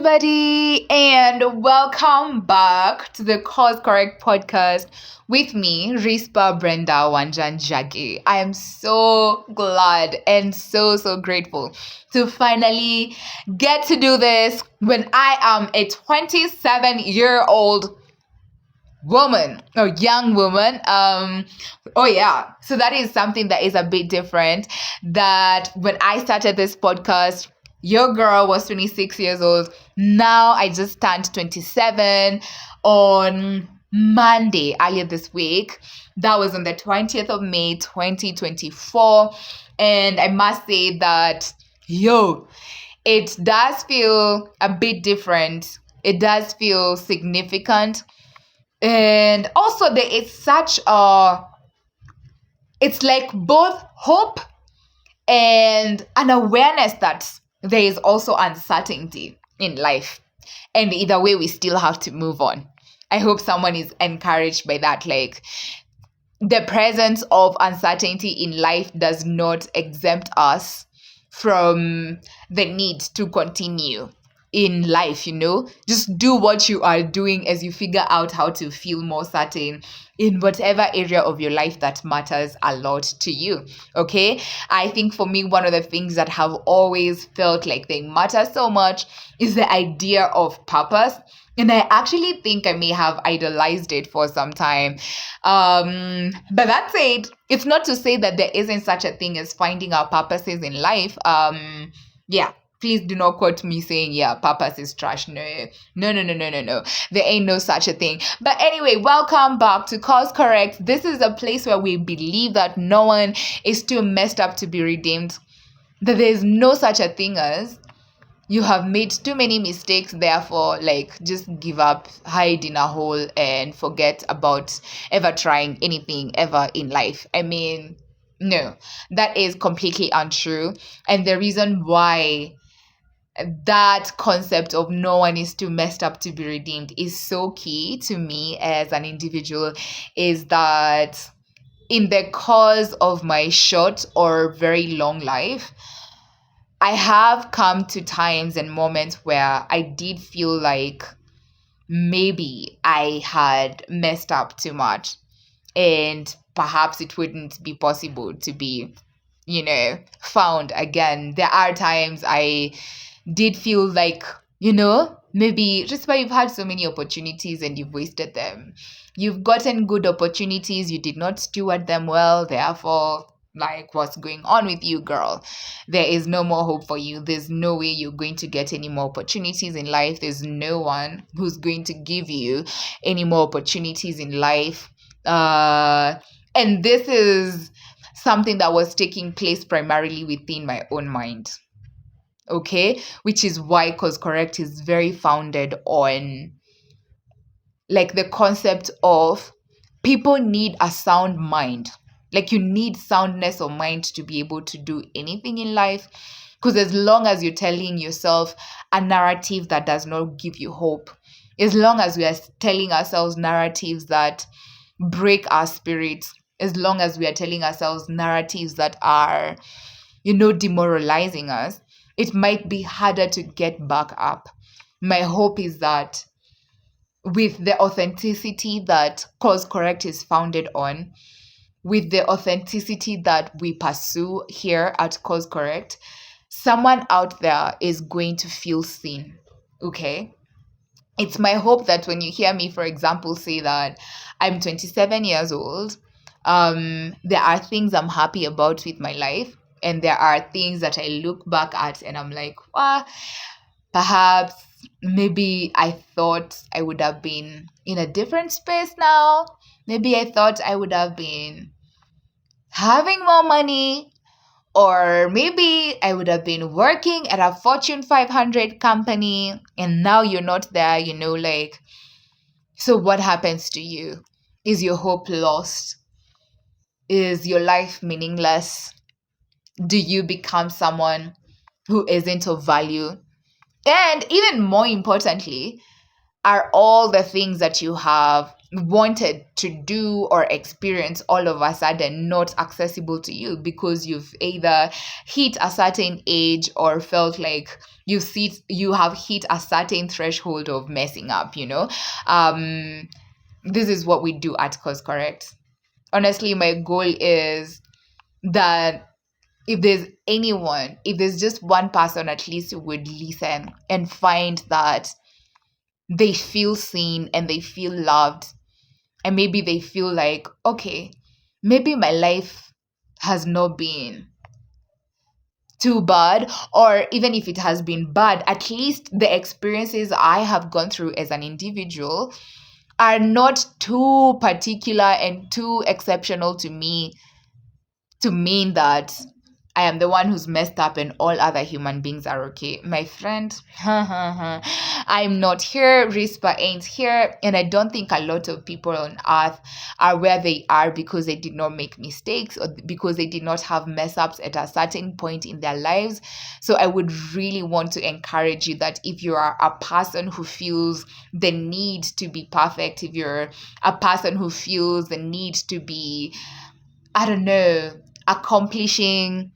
everybody, and welcome back to the Cause Correct podcast with me, Rispa Brenda Wanjanjagi. I am so glad and so grateful to finally get to do this when I am a 27-year-old woman or young woman. So that is something that is a bit different. That when I started this podcast, your girl was 26 years old. Now I just turned 27 on Monday earlier this week. That was on the 20th of May 2024, and I must say that it does feel a bit different. It does feel significant. And also there is it's like both hope and an awareness that there is also uncertainty in life. And either way, we still have to move on. I hope someone is encouraged by that. Like, the presence of uncertainty in life does not exempt us from the need to continue in life. Just do what you are doing as you figure out how to feel more certain in whatever area of your life that matters a lot to you. Okay, I think for me, one of the things that have always felt like they matter so much is the idea of purpose. And I actually think I may have idolized it for some time. But that said, it's not to say that there isn't such a thing as finding our purposes in life. Please do not quote me saying, purpose is trash. No. There ain't no such a thing. But anyway, welcome back to Cause Correct. This is a place where we believe that no one is too messed up to be redeemed. That there is no such a thing as you have made too many mistakes, therefore, just give up, hide in a hole, and forget about ever trying anything ever in life. I mean, no, that is completely untrue. And the reason why that concept of no one is too messed up to be redeemed is so key to me as an individual is that in the course of my short or very long life, I have come to times and moments where I did feel like maybe I had messed up too much and perhaps it wouldn't be possible to be, found again. There are times I did feel like, maybe just why you've had so many opportunities and you've wasted them. You've gotten good opportunities, you did not steward them well, therefore, what's going on with you, girl? There is no more hope for you. There's no way you're going to get any more opportunities in life. There's no one who's going to give you any more opportunities in life. And this is something that was taking place primarily within my own mind. Okay, which is why Cause Correct is very founded on the concept of people need a sound mind. You need soundness of mind to be able to do anything in life. Because as long as you're telling yourself a narrative that does not give you hope, as long as we are telling ourselves narratives that break our spirits, as long as we are telling ourselves narratives that are, demoralizing us, it might be harder to get back up. My hope is that with the authenticity that Cause Correct is founded on, with the authenticity that we pursue here at Cause Correct, someone out there is going to feel seen. Okay? It's my hope that when you hear me, for example, say that I'm 27 years old, there are things I'm happy about with my life. And there are things that I look back at and I'm like, perhaps maybe I thought I would have been in a different space now. Maybe I thought I would have been having more money, or maybe I would have been working at a Fortune 500 company and now you're not there, so what happens to you? Is your hope lost? Is your life meaningless? Do you become someone who isn't of value? And even more importantly, are all the things that you have wanted to do or experience all of a sudden not accessible to you because you've either hit a certain age or felt like you have hit a certain threshold of messing up, this is what we do at Cause Correct. Honestly, my goal is that if there's just one person at least who would listen and find that they feel seen and they feel loved, and maybe they feel like, okay, maybe my life has not been too bad, or even if it has been bad, at least the experiences I have gone through as an individual are not too particular and too exceptional to me to mean that I am the one who's messed up and all other human beings are okay. My friend, I'm not here, Rispa ain't here, and I don't think a lot of people on earth are where they are because they did not make mistakes or because they did not have mess ups at a certain point in their lives. So I would really want to encourage you that if you are a person who feels the need to be perfect, if you're a person who feels the need to be, I don't know, accomplishing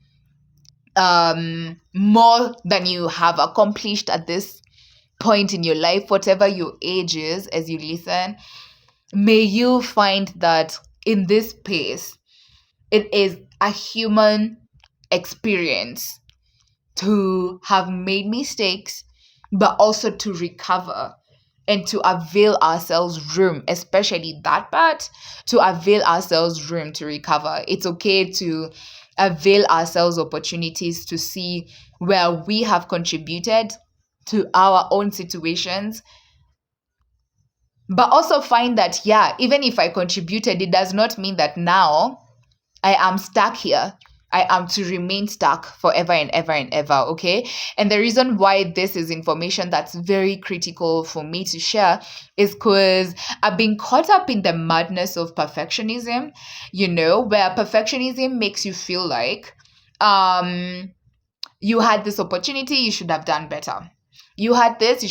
more than you have accomplished at this point in your life, whatever your age is, as you listen, may you find that in this space, it is a human experience to have made mistakes, but also to recover and to avail ourselves room, especially that part, to avail ourselves room to recover. It's okay to avail ourselves opportunities to see where we have contributed to our own situations, but also find that, yeah, even if I contributed, it does not mean that now I am stuck here. I am to remain stuck forever and ever and ever, okay? And the reason why this is information that's very critical for me to share is because I've been caught up in the madness of perfectionism, where perfectionism makes you feel like you had this opportunity, you should have done better. You had this, you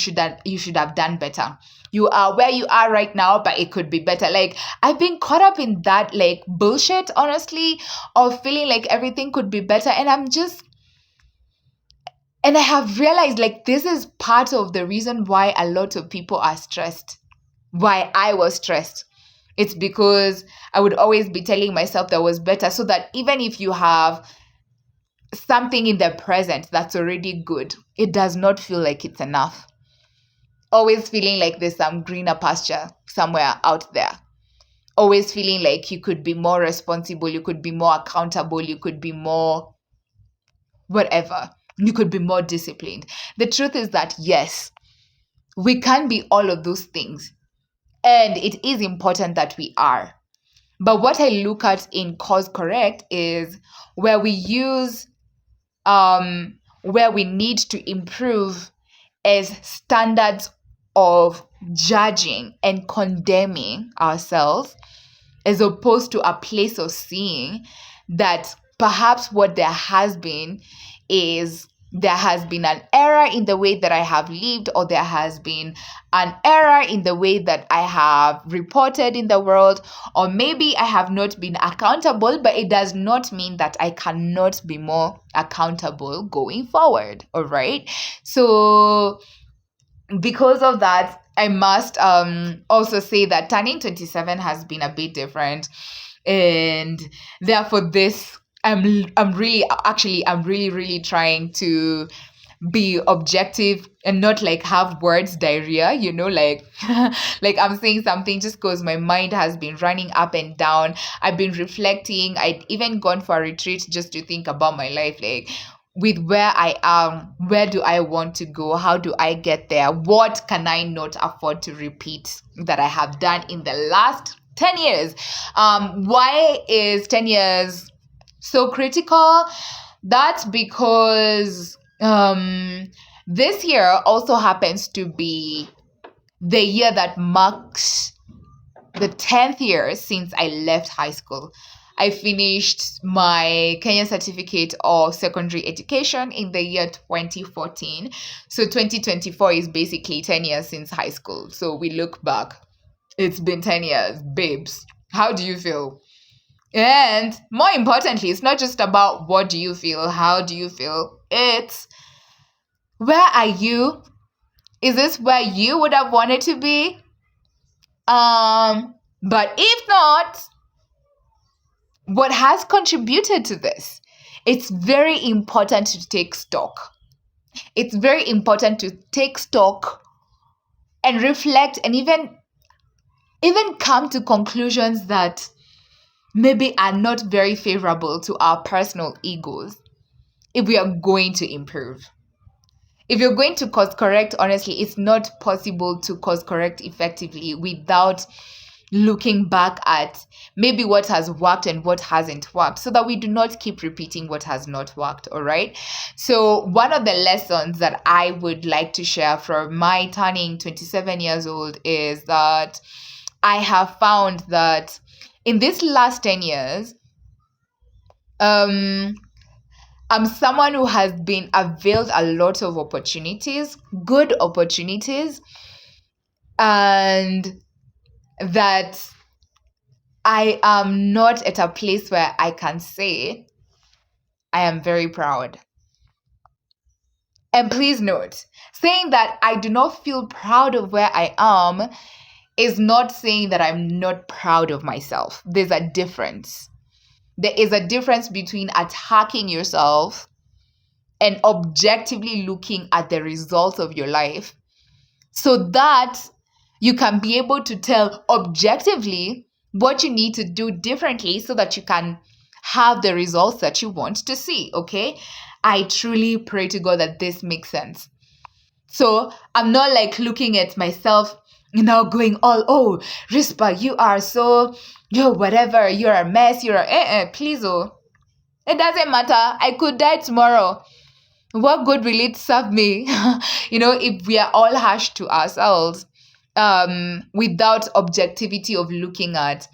should have done better. You are where you are right now, but it could be better. Like, I've been caught up in that like bullshit, honestly, of feeling like everything could be better. And I have realized like this is part of the reason why a lot of people are stressed. Why I was stressed. It's because I would always be telling myself that was better, so that even if you have something in the present that's already good, it does not feel like it's enough. Always feeling like there's some greener pasture somewhere out there. Always feeling like you could be more responsible, you could be more accountable, you could be more whatever. You could be more disciplined. The truth is that, yes, we can be all of those things. And it is important that we are. But what I look at in Cause Correct is where we use where we need to improve as standards of judging and condemning ourselves, as opposed to a place of seeing that perhaps what there has been is there has been an error in the way that I have lived, or there has been an error in the way that I have reported in the world, or maybe I have not been accountable, but it does not mean that I cannot be more accountable going forward. All right. So because of that, I must also say that turning 27 has been a bit different, and therefore I'm really trying to be objective and not like have words diarrhea, like like I'm saying something just because my mind has been running up and down. I've been reflecting. I'd even gone for a retreat just to think about my life, like with where I am, where do I want to go? How do I get there? What can I not afford to repeat that I have done in the last 10 years? Why is 10 years so critical? That's because this year also happens to be the year that marks the 10th year since I left high school. I finished my Kenya certificate of secondary education in the year 2014. So 2024 is basically 10 years since high school. So we look back. It's been 10 years, babes. How do you feel? And more importantly, it's not just about what do you feel, how do you feel. It's Where are you? Is this where you would have wanted to be? But if not, what has contributed to this? It's very important to take stock. It's very important to take stock and reflect and even come to conclusions that maybe are not very favorable to our personal egos if we are going to improve. If you're going to course correct, honestly, it's not possible to course correct effectively without looking back at maybe what has worked and what hasn't worked, so that we do not keep repeating what has not worked. All right. So one of the lessons that I would like to share from my turning 27 years old is that I have found that in this last 10 years, I'm someone who has been availed a lot of opportunities, good opportunities, and that I am not at a place where I can say I am very proud. And please note, saying that I do not feel proud of where I am is not saying that I'm not proud of myself. There's a difference. There is a difference between attacking yourself and objectively looking at the results of your life so that you can be able to tell objectively what you need to do differently so that you can have the results that you want to see. Okay, I truly pray to God that this makes sense. So I'm not like looking at myself, going all, oh, Rispa, you are so, whatever, you're a mess, please, oh, it doesn't matter. I could die tomorrow. What good will it serve me? If we are all harsh to ourselves, without objectivity of looking at,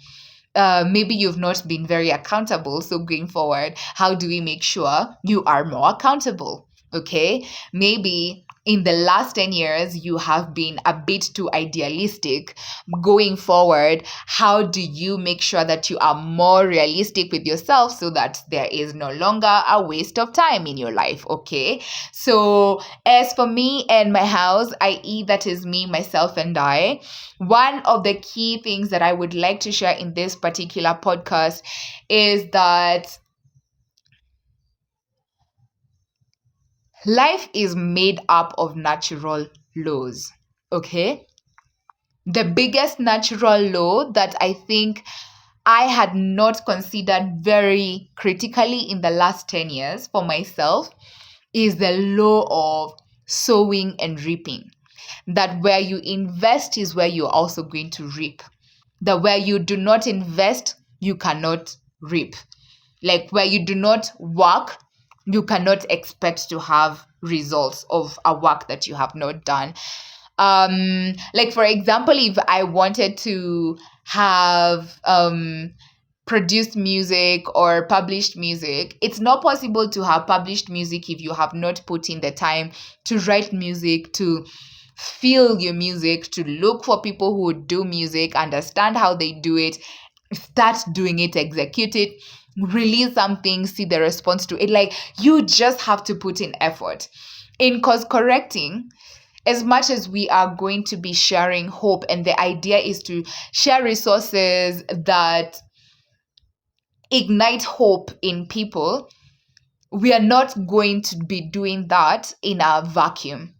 maybe you've not been very accountable. So going forward, how do we make sure you are more accountable? Okay, maybe in the last 10 years, you have been a bit too idealistic. Going forward, how do you make sure that you are more realistic with yourself so that there is no longer a waste of time in your life? Okay, so as for me and my house, i.e., that is me, myself, and I, one of the key things that I would like to share in this particular podcast is that life is made up of natural laws, okay? The biggest natural law that I think I had not considered very critically in the last 10 years for myself is the law of sowing and reaping. That where you invest is where you're also going to reap. That where you do not invest, you cannot reap. Like where you do not work, you cannot expect to have results of a work that you have not done. Like for example, if I wanted to have produced music or published music, it's not possible to have published music if you have not put in the time to write music, to feel your music, to look for people who do music, understand how they do it, start doing it, execute it, release something, see the response to it. Like you just have to put in effort. In course correcting, as much as we are going to be sharing hope, and the idea is to share resources that ignite hope in people, we are not going to be doing that in a vacuum.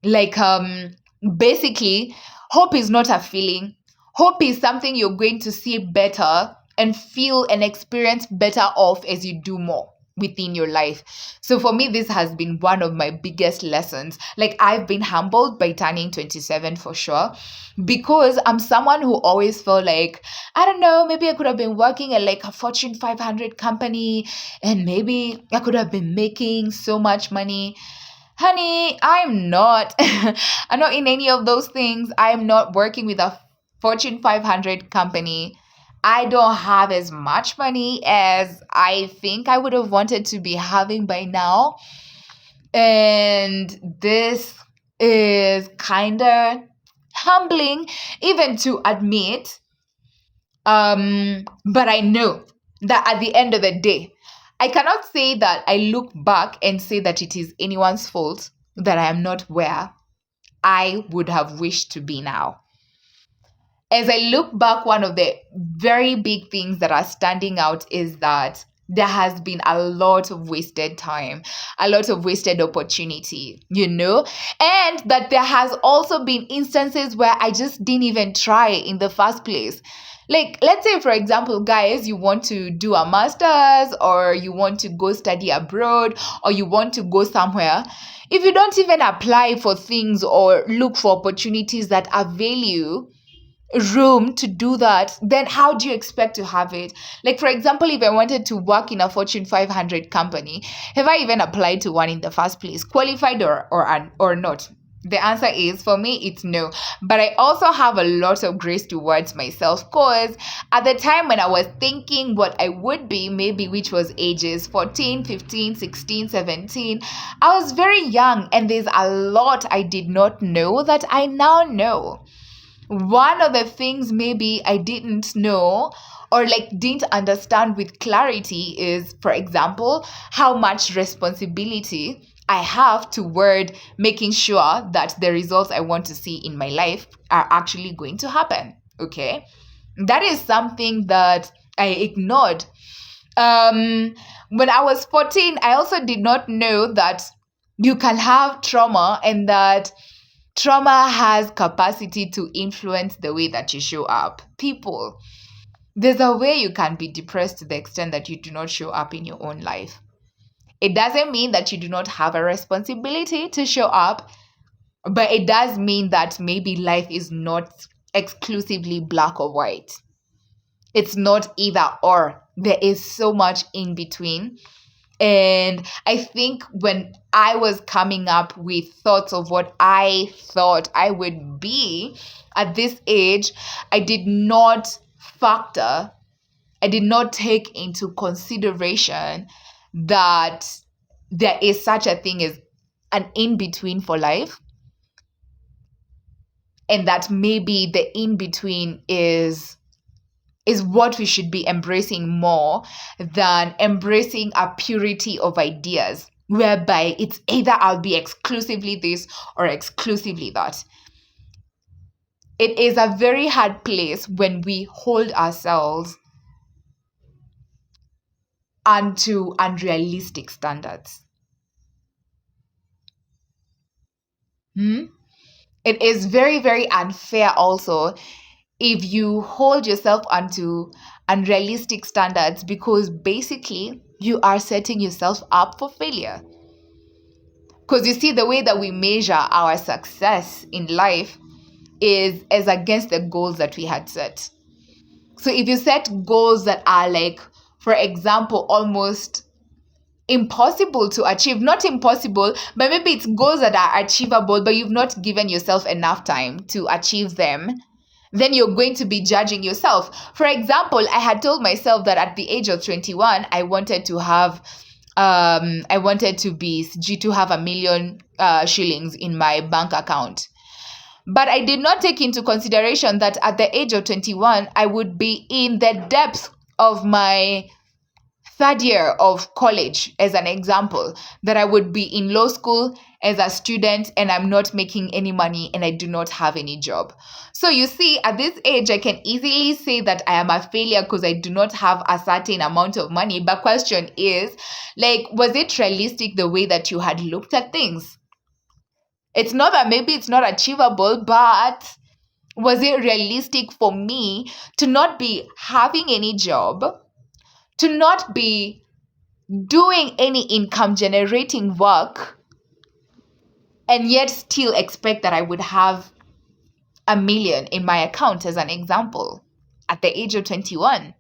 Like basically, hope is not a feeling. Hope is something you're going to see better and feel and experience better off as you do more within your life. So for me, this has been one of my biggest lessons. Like I've been humbled by turning 27 for sure, because I'm someone who always felt like, I don't know, maybe I could have been working at like a Fortune 500 company and maybe I could have been making so much money. Honey, I'm not. I'm not in any of those things. I'm not working with a Fortune 500 company. I don't have as much money as I think I would have wanted to be having by now. And this is kind of humbling even to admit. But I know that at the end of the day, I cannot say that I look back and say that it is anyone's fault that I am not where I would have wished to be now. As I look back, one of the very big things that are standing out is that there has been a lot of wasted time, a lot of wasted opportunity, and that there has also been instances where I just didn't even try in the first place. Like, let's say, for example, guys, you want to do a master's, or you want to go study abroad, or you want to go somewhere. If you don't even apply for things or look for opportunities that avail you room to do that, then how do you expect to have it? Like, for example, if I wanted to work in a Fortune 500 company, have I even applied to one in the first place, qualified or not? The answer is, for me, it's no. But I also have a lot of grace towards myself, because at the time when I was thinking what I would be, maybe, which was ages 14, 15, 16, 17, I was very young, and there's a lot I did not know that I now know. One of the things maybe I didn't know or didn't understand with clarity is, for example, how much responsibility I have toward making sure that the results I want to see in my life are actually going to happen. Okay. That is something that I ignored. When I was 14, I also did not know that you can have trauma, and that trauma has capacity to influence the way that you show up. People, there's a way you can be depressed to the extent that you do not show up in your own life. It doesn't mean that you do not have a responsibility to show up, but it does mean that maybe life is not exclusively black or white. It's not either or. There is so much in between. And I think when I was coming up with thoughts of what I thought I would be at this age, I did not take into consideration that there is such a thing as an in-between for life. And that maybe the in-between is what we should be embracing more than embracing a purity of ideas, whereby it's either I'll be exclusively this or exclusively that. It is a very hard place when we hold ourselves unto unrealistic standards. It is very, very unfair also if you hold yourself onto unrealistic standards, because basically you are setting yourself up for failure. Because you see, the way that we measure our success in life is as against the goals that we had set. So if you set goals that are for example, almost impossible to achieve, not impossible, but maybe it's goals that are achievable, but you've not given yourself enough time to achieve them, then you're going to be judging yourself. For example, I had told myself that at the age of 21, I wanted to have $1 million shillings in my bank account. But I did not take into consideration that at the age of 21, I would be in the depths of my third year of college, as an example, that I would be in law school as a student, and I'm not making any money, and I do not have any job. So you see, at this age, I can easily say that I am a failure because I do not have a certain amount of money. But question is, was it realistic the way that you had looked at things? It's not that maybe it's not achievable, but was it realistic for me to not be having any job, to not be doing any income generating work, and yet still expect that I would have $1 million in my account, as an example, at the age of 21?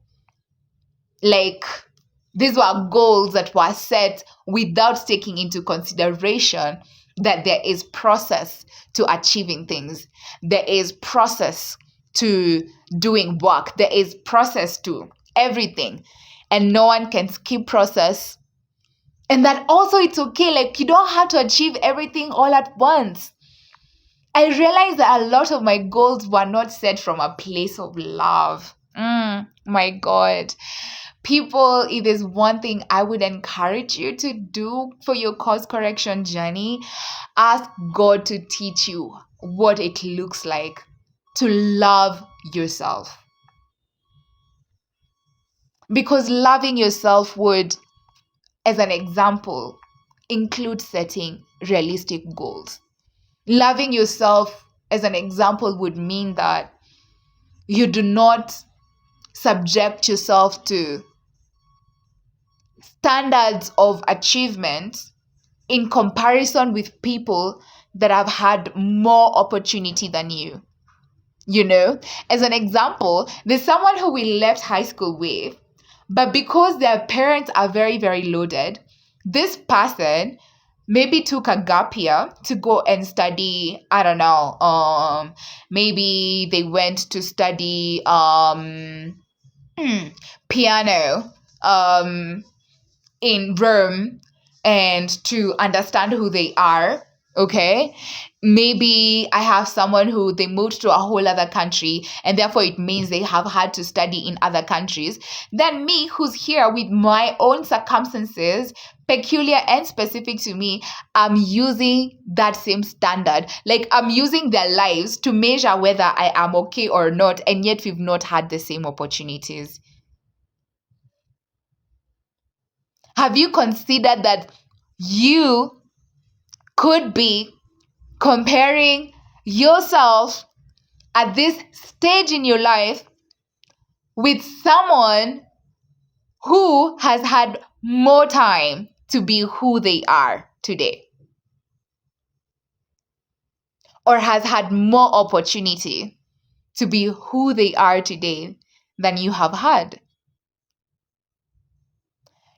These were goals that were set without taking into consideration that there is process to achieving things. There is process to doing work. There is process to everything. And no one can skip process. And that also it's okay. You don't have to achieve everything all at once. I realized that a lot of my goals were not set from a place of love. My God. People, if there's one thing I would encourage you to do for your course correction journey, ask God to teach you what it looks like to love yourself. Because loving yourself would, as an example, include setting realistic goals. Loving yourself, as an example, would mean that you do not subject yourself to standards of achievement in comparison with people that have had more opportunity than you. You know, as an example, there's someone who we left high school with, but because their parents are very, very loaded, this person maybe took a gap year to go and study, I don't know, maybe they went to study piano in Rome and to understand who they are. Okay, maybe I have someone who they moved to a whole other country and therefore it means they have had to study in other countries. Then me, who's here with my own circumstances, peculiar and specific to me, I'm using that same standard. Like I'm using their lives to measure whether I am okay or not, and yet we've not had the same opportunities. Have you considered that you could be comparing yourself at this stage in your life with someone who has had more time to be who they are today, or has had more opportunity to be who they are today than you have had?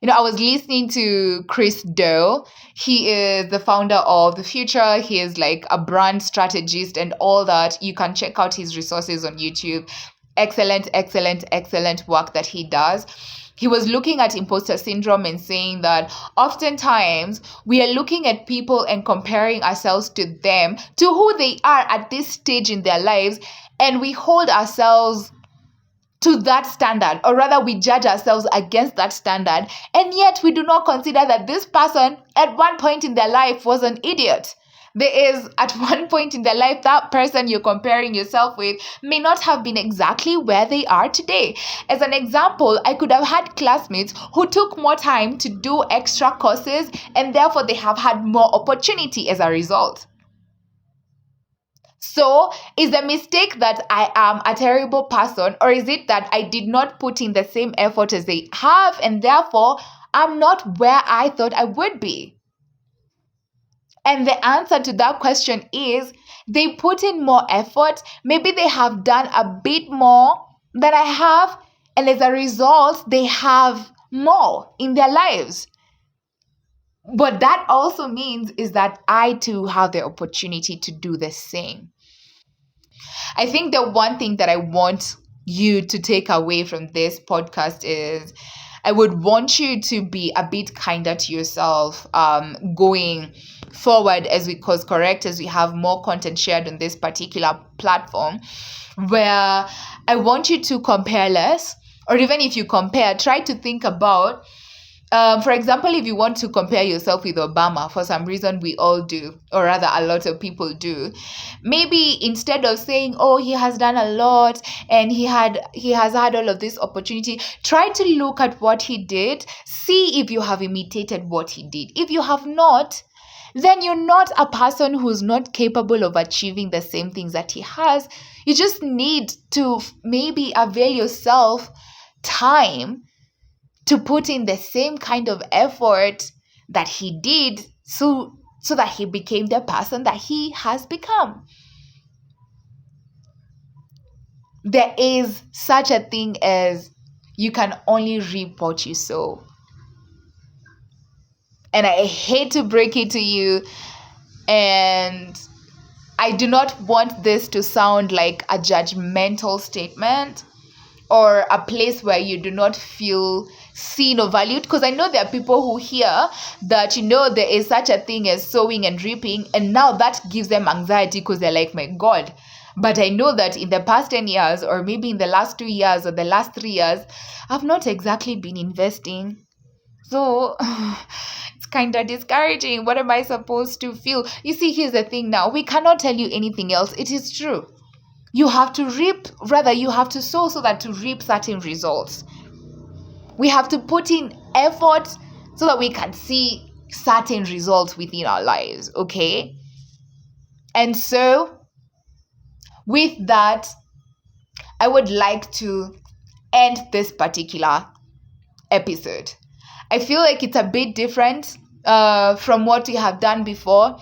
You know, I was listening to Chris Do. He is the founder of The Future. He is like a brand strategist and all that. You can check out his resources on YouTube. Excellent, excellent, excellent work that he does. He was looking at imposter syndrome and saying that oftentimes we are looking at people and comparing ourselves to them, to who they are at this stage in their lives, and we hold ourselves to that standard, or rather we judge ourselves against that standard, and yet we do not consider that this person at one point in their life was an idiot. There is, at one point in their life, that person you're comparing yourself with may not have been exactly where they are today. As an example, I could have had classmates who took more time to do extra courses and therefore they have had more opportunity as a result. So, is the mistake that I am a terrible person, or is it that I did not put in the same effort as they have and therefore I'm not where I thought I would be? And the answer to that question is they put in more effort. Maybe they have done a bit more than I have, and as a result, they have more in their lives. What that also means is that I too have the opportunity to do the same. I think the one thing that I want you to take away from this podcast is I would want you to be a bit kinder to yourself going forward as we course correct, as we have more content shared on this particular platform, where I want you to compare less, or even if you compare, try to think about, for example, if you want to compare yourself with Obama, for some reason we all do, or rather a lot of people do, maybe instead of saying, oh, he has done a lot and he has had all of this opportunity, try to look at what he did, see if you have imitated what he did. If you have not, then you're not a person who's not capable of achieving the same things that he has. You just need to maybe avail yourself time to put in the same kind of effort that he did so that he became the person that he has become. There is such a thing as you can only reap what you sow. And I hate to break it to you, and I do not want this to sound like a judgmental statement or a place where you do not feel seen or valued, because I know there are people who hear that, there is such a thing as sowing and reaping, and now that gives them anxiety because they're like, my God, But I know that in the past 10 years, or maybe in the last 2 years or the last 3 years, I've not exactly been investing. So it's kind of discouraging. What am I supposed to feel? You see, here's the thing now. We cannot tell you anything else. It is true. You have to reap, rather, you have to sow so that to reap certain results. We have to put in effort so that we can see certain results within our lives, okay? And so, with that, I would like to end this particular episode. I feel like it's a bit different from what we have done before,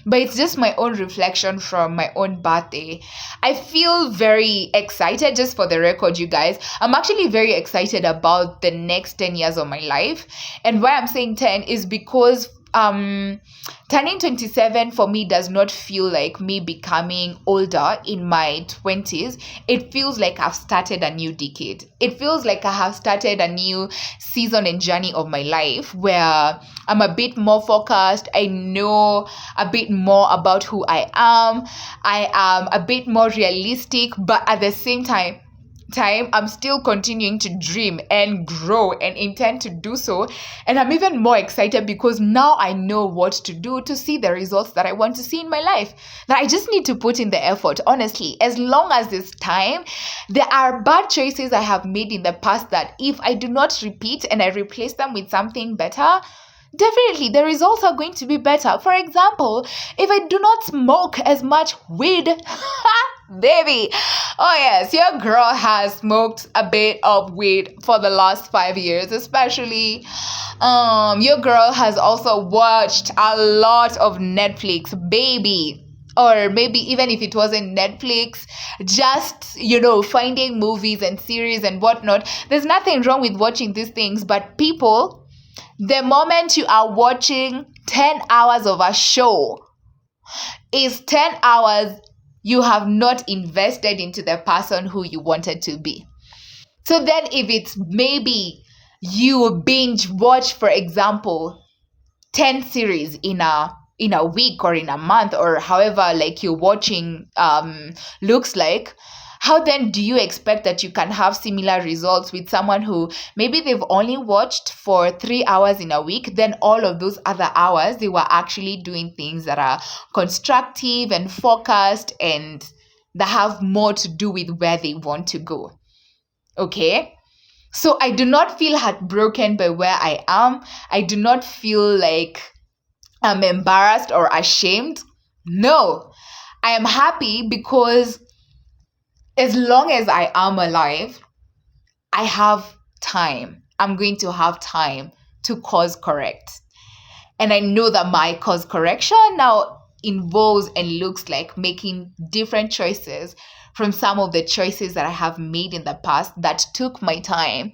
but it's just my own reflection from my own birthday. I feel very excited, just for the record, you guys. I'm actually very excited about the next 10 years of my life. And why I'm saying 10 is because turning 27 for me does not feel like me becoming older in my 20s. It feels like I've started a new decade. It feels like I have started a new season and journey of my life where I'm a bit more focused. I know a bit more about who I am. I am a bit more realistic, but at the same time I'm still continuing to dream and grow and intend to do so. And I'm even more excited because now I know what to do to see the results that I want to see in my life. Now I just need to put in the effort, honestly. As long as this time, there are bad choices I have made in the past that if I do not repeat and I replace them with something better, definitely the results are going to be better. For example, if I do not smoke as much weed, baby, oh yes, your girl has smoked a bit of weed for the last 5 years, especially. Your girl has also watched a lot of Netflix, baby. Or maybe even if it wasn't Netflix, just, finding movies and series and whatnot. There's nothing wrong with watching these things, but people, the moment you are watching 10 hours of a show, is 10 hours you have not invested into the person who you wanted to be. So then if it's maybe you binge watch, for example, 10 series in a week or in a month, or however like you're watching looks like, how then do you expect that you can have similar results with someone who maybe they've only watched for 3 hours in a week, then all of those other hours they were actually doing things that are constructive and focused and that have more to do with where they want to go? Okay? So I do not feel heartbroken by where I am. I do not feel like I'm embarrassed or ashamed. No, I am happy because as long as I am alive, I have time. I'm going to have time to course correct. And I know that my course correction now involves and looks like making different choices from some of the choices that I have made in the past that took my time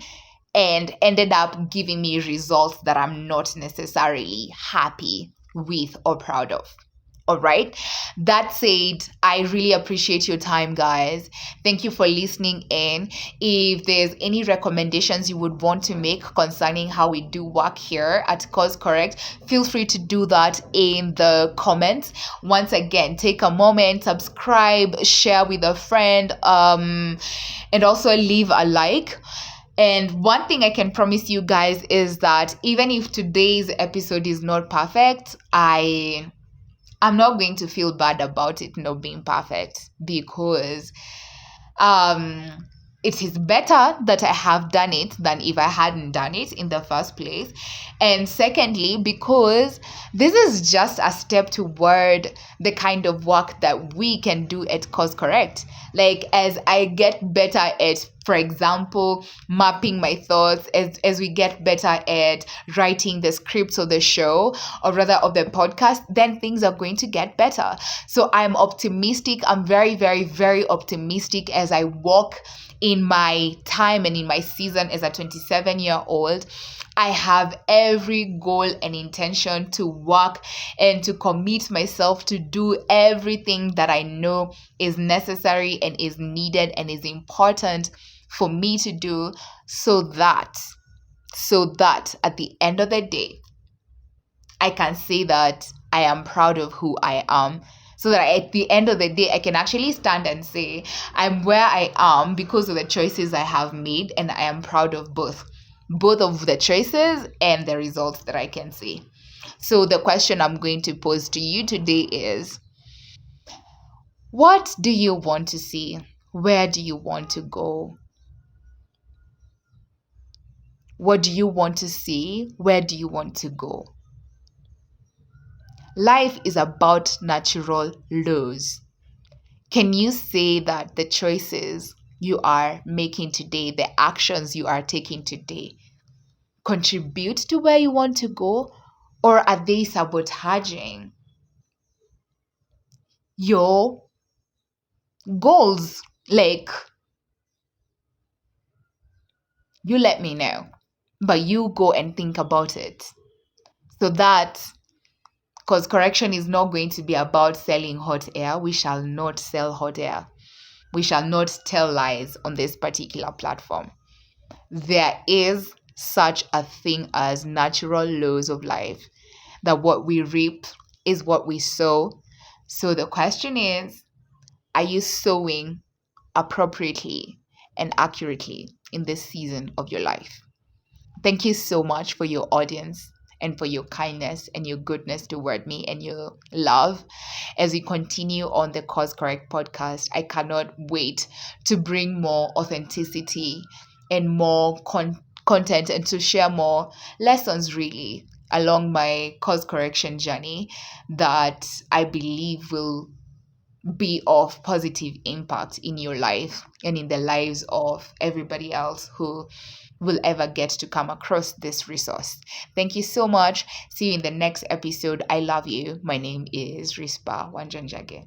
and ended up giving me results that I'm not necessarily happy with or proud of. All right. That said, I really appreciate your time, guys. Thank you for listening in. If there's any recommendations you would want to make concerning how we do work here at Cause Correct, feel free to do that in the comments. Once again, take a moment, subscribe, share with a friend, and also leave a like. And one thing I can promise you guys is that even if today's episode is not perfect, I'm not going to feel bad about it not being perfect, because it is better that I have done it than if I hadn't done it in the first place. And secondly, because this is just a step toward the kind of work that we can do at Cause Correct. Like, as I get better at, for example, mapping my thoughts, as we get better at writing the scripts of the show, or rather of the podcast, then things are going to get better. So I'm optimistic. I'm very, very, very optimistic as I walk in my time and in my season as a 27-year-old. I have every goal and intention to work and to commit myself to do everything that I know is necessary and is needed and is important for me to do, so that at the end of the day, I can say that I am proud of who I am, so that at the end of the day, I can actually stand and say, I'm where I am because of the choices I have made, and I am proud of both of the choices and the results that I can see. So the question I'm going to pose to you today is, what do you want to see? Where do you want to go? What do you want to see? Where do you want to go? Life is about natural laws. Can you say that the choices you are making today, the actions you are taking today, contribute to where you want to go? Or are they sabotaging your goals? Like, you let me know, but you go and think about it. So that, because correction is not going to be about selling hot air. We shall not sell hot air. We shall not tell lies on this particular platform. There is such a thing as natural laws of life, that what we reap is what we sow. So the question is, are you sowing appropriately and accurately in this season of your life? Thank you so much for your audience and for your kindness and your goodness toward me and your love as we continue on the Cause Correct podcast. I cannot wait to bring more authenticity and more content, and to share more lessons really along my cause correction journey that I believe will be of positive impact in your life and in the lives of everybody else who will ever get to come across this resource. Thank you so much. See you in the next episode. I love you. My name is Rispa Wanjanjage.